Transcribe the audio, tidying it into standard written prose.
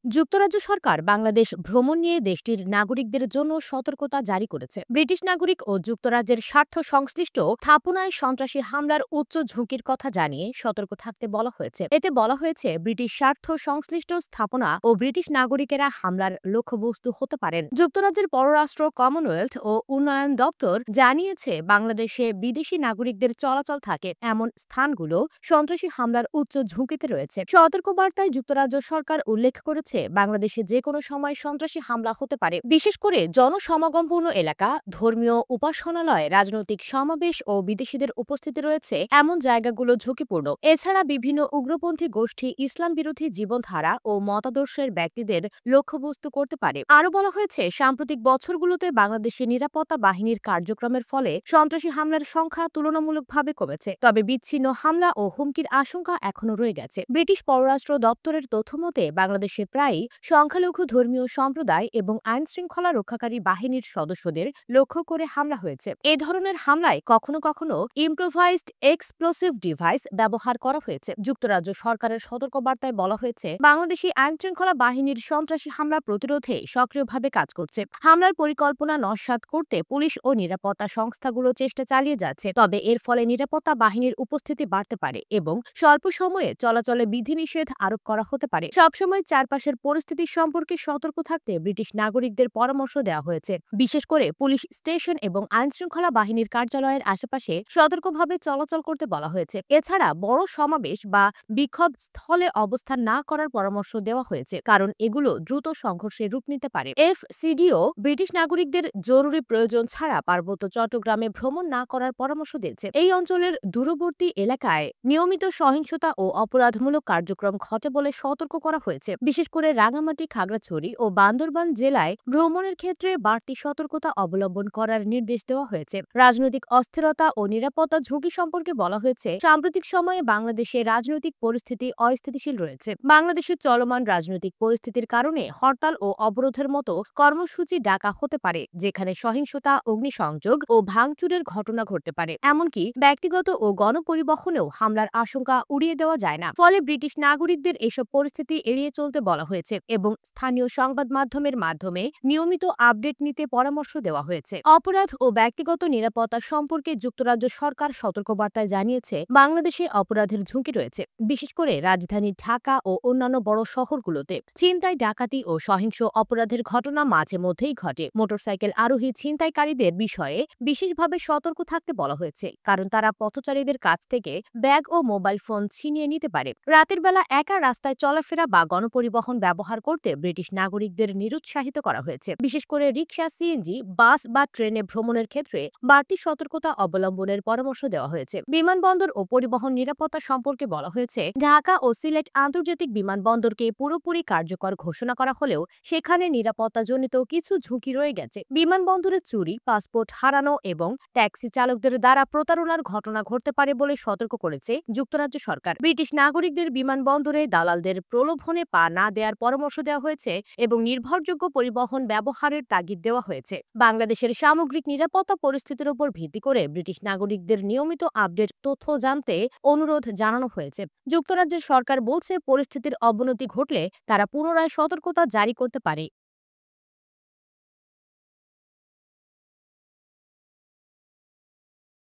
যুক্তরাজ্য সরকার বাংলাদেশ ভ্রমণ নিয়ে দেশটির নাগরিকদের জন্য সতর্কতা জারি করেছে। ব্রিটিশ নাগরিক ও যুক্তরাজ্যের স্বার্থ সংশ্লিষ্ট স্থাপনায় সন্ত্রাসী হামলার উচ্চ ঝুঁকির কথা জানিয়ে সতর্ক থাকতে বলা হয়েছে। এতে বলা হয়েছে, ব্রিটিশ স্বার্থ সংশ্লিষ্ট স্থাপনা ও ব্রিটিশ নাগরিকেরা হামলার লক্ষ্যবস্তু হতে পারেন। যুক্তরাজ্যের পররাষ্ট্র, কমনওয়েলথ ও উন্নয়ন দপ্তর জানিয়েছে, বাংলাদেশে বিদেশি নাগরিকদের চলাচল থাকে এমন স্থানগুলো সন্ত্রাসী হামলার উচ্চ ঝুঁকিতে রয়েছে। সতর্কবার্তায় যুক্তরাজ্য সরকার উল্লেখ করেছে, বাংলাদেশে যে কোনো সময় সন্ত্রাসী হামলা হতে পারে। বিশেষ করে জনসমাগমপূর্ণ এলাকা, ধর্মীয় উপাসনালয়, রাজনৈতিক সমাবেশ ও বিদেশিদের উপস্থিতি রয়েছে এমন জায়গাগুলো ঝুঁকিপূর্ণ। এছাড়া বিভিন্ন উগ্রপন্থী গোষ্ঠী ইসলাম বিরোধী জীবনধারা ও মতাদর্শের ব্যক্তিদের লক্ষ্যবস্তু করতে পারে। আরও বলা হয়েছে, সাম্প্রতিক বছরগুলোতে বাংলাদেশের নিরাপত্তা বাহিনীর কার্যক্রমের ফলে সন্ত্রাসী হামলার সংখ্যা তুলনামূলকভাবে কমেছে, তবে বিচ্ছিন্ন হামলা ও হুমকির আশঙ্কা এখনো রয়ে গেছে। ব্রিটিশ পররাষ্ট্র দপ্তরের তথ্যমতে, বাংলাদেশে প্রায়ই সংখ্যালঘু ধর্মীয় সম্প্রদায় এবং আইনশৃঙ্খলা রক্ষাকারী বাহিনীর সদস্যদের লক্ষ্য করে হামলা হয়েছে। এ ধরনের হামলায় কখনো কখনো ইম্প্রোভাইজড এক্সপ্লোসিভ ডিভাইস ব্যবহার করা হয়েছে। যুক্তরাজ্য সরকারের সতর্কবার্তায় বলা হয়েছে, বাংলাদেশি আইনশৃঙ্খলা বাহিনীর সন্ত্রাসী হামলা প্রতিরোধে সক্রিয়ভাবে কাজ করছে। হামলার পরিকল্পনা নস্যাৎ করতে পুলিশ ও নিরাপত্তা সংস্থাগুলো চেষ্টা চালিয়ে যাচ্ছে, তবে এর ফলে নিরাপত্তা বাহিনীর উপস্থিতি বাড়তে পারে এবং স্বল্প সময়ে চলাচলে বিধিনিষেধ আরোপ করা হতে পারে। সবসময় চারপাশের পরিস্থিতি সম্পর্কে সতর্ক থাকতে ব্রিটিশ নাগরিকদের পরামর্শ দেওয়া হয়েছে। বিশেষ করে পুলিশ স্টেশন এবং আইনশৃঙ্খলা বাহিনীর কার্যালয়ের আশেপাশে সতর্কভাবে চলাচল করতে বলা হয়েছে। এছাড়া বড় সমাবেশ বা বিক্ষোভ স্থলে অবস্থান না করার পরামর্শ দেওয়া হয়েছে, কারণ এগুলো দ্রুত সংঘর্ষের রূপ নিতে পারে। এফসিডিও ব্রিটিশ নাগরিকদের জরুরি প্রয়োজন ছাড়া পার্বত্য চট্টগ্রামে ভ্রমণ না করার পরামর্শ দিয়েছে। এই অঞ্চলের দূরবর্তী এলাকায় নিয়মিত সহিংসতা ও অপরাধমূলক কার্যক্রম ঘটে বলে সতর্ক করা হয়েছে। বিশেষ করে রাঙামাটি, খাগড়াছড়ি ও বান্দরবান জেলায় ভ্রমণের ক্ষেত্রে বাড়তি সতর্কতা অবলম্বন করার নির্দেশ দেওয়া হয়েছে। রাজনৈতিক অস্থিরতা ও নিরাপত্তা ঝুঁকি সম্পর্কে বলা হয়েছে, সাম্প্রতিক সময়ে বাংলাদেশে রাজনৈতিক পরিস্থিতি অস্থিতিশীল রয়েছে। বাংলাদেশের চলমান রাজনৈতিক পরিস্থিতির কারণে হরতাল ও অবরোধের মতো কর্মসূচি ডাকা হতে পারে, যেখানে সহিংসতা, অগ্নিসংযোগ ও ভাঙচুরের ঘটনা ঘটতে পারে। এমনকি ব্যক্তিগত ও গণপরিবহনেও হামলার আশঙ্কা উড়িয়ে দেওয়া যায় না। ফলে ব্রিটিশ নাগরিকদের এসব পরিস্থিতি এড়িয়ে চলতে বলা হয়েছে এবং স্থানীয় সংবাদ মাধ্যমের মাধ্যমে নিয়মিত আপডেট নিতে পরামর্শ দেওয়া হয়েছে। অপরাধ ও ব্যক্তিগত নিরাপত্তা সম্পর্কে যুক্তরাজ্য সরকার সতর্কবার্তায় জানিয়েছে, বাংলাদেশে অপরাধের ঝুঁকি রয়েছে, বিশেষ করে রাজধানী ঢাকা ও অন্যান্য বড় শহরগুলোতে। ছিনতাই, ডাকাতি ও সহিংস অপরাধের ঘটনা মাঝে মধ্যেই ঘটে। মোটরসাইকেল আরোহী ছিনতাইকারীদের বিষয়ে বিশেষভাবে সতর্ক থাকতে বলা হয়েছে, কারণ তারা পথচারীদের কাছ থেকে ব্যাগ ও মোবাইল ফোন ছিনিয়ে নিতে পারে। রাতের বেলা একা রাস্তায় চলাফেরা বা গণপরিবহন ব্যবহার করতে ব্রিটিশ নাগরিকদের নিরুৎসাহিত করা হয়েছে। বিশেষ করে রিকশা, সিএনজি, বাস বা ট্রেনে ভ্রমণের ক্ষেত্রে বাড়তি সতর্কতা অবলম্বনের পরামর্শ দেওয়া হয়েছে। বিমানবন্দর ও পরিবহন নিরাপত্তা সম্পর্কে বলা হয়েছে, ঢাকা ও সিলেট আন্তর্জাতিক বিমানবন্দরকে পুরোপুরি কার্যকর ঘোষণা করা হলেও সেখানে নিরাপত্তাজনিত কিছু ঝুঁকি রয়ে গেছে। বিমানবন্দরে চুরি, পাসপোর্ট হারানো এবং ট্যাক্সি চালকদের দ্বারা প্রতারণার ঘটনা ঘটতে পারে বলে সতর্ক করেছে যুক্তরাজ্য সরকার। ব্রিটিশ নাগরিকদের বিমানবন্দরে দালালদের প্রলোভনে পা না দেওয়ার পরামর্শ দেওয়া হয়েছে এবং নির্ভরযোগ্য পরিবহন ব্যবহারের তাগিদ দেওয়া হয়েছে। বাংলাদেশের সামগ্রিক নিরাপত্তা পরিস্থিতির উপর ভিত্তি করে ব্রিটিশ নাগরিকদের নিয়মিত আপডেট তথ্য জানতে অনুরোধ জানানো হয়েছে। যুক্তরাজ্যের সরকার বলছে, পরিস্থিতির অবনতি ঘটলে তারা পুনরায় সতর্কতা জারি করতে পারে।